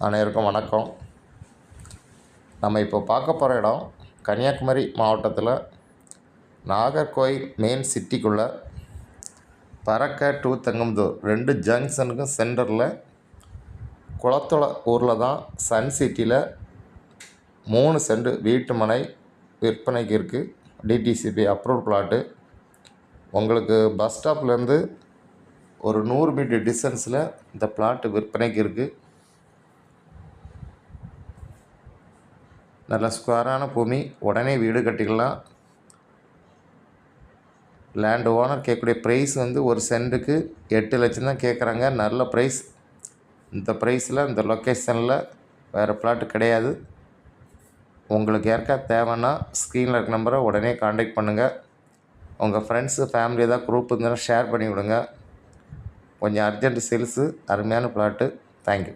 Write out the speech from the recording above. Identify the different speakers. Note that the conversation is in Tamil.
Speaker 1: அனைவருக்கும் வணக்கம். நம்ம இப்போ பார்க்க போகிற இடம் கன்னியாகுமரி மாவட்டத்தில் நாகர்கோயில் மெயின் சிட்டிக்குள்ளே பறக்க டு தெங்கம்புதூர் 2 ஜங்ஷனுக்கும் சென்டரில் குளத்தோல ஊரில் தான் சன் சிட்டியில் 3 சென்ட் வீட்டு மனை விற்பனைக்கு இருக்குது. DTCP approval plot. உங்களுக்கு பஸ் ஸ்டாப்லேருந்து ஒரு 100 மீட்டர் டிஸ்டன்ஸில் இந்த பிளாட்டு விற்பனைக்கு இருக்குது. நல்ல ஸ்கொயரான பூமி, உடனே வீடு கட்டிக்கலாம். லேண்டு ஓனர் கேட்கக்கூடிய ப்ரைஸ் ஒரு சென்ட்டுக்கு 8 லட்சம் தான் கேட்குறாங்க. நல்ல ப்ரைஸ். இந்த ப்ரைஸில் இந்த லொக்கேஷனில் வேறு பிளாட்டு கிடையாது. உங்களுக்கு யாருக்கா தேவைன்னா ஸ்க்ரீனில் இருக்க நம்பரை உடனே காண்டாக்ட் பண்ணுங்கள். உங்கள் ஃப்ரெண்ட்ஸு ஃபேமிலி ஏதாவது குரூப் இருந்தாலும் ஷேர் பண்ணி விடுங்க. கொஞ்சம் அர்ஜென்ட் சேல்ஸு, அருமையான பிளாட்டு. தேங்க்யூ.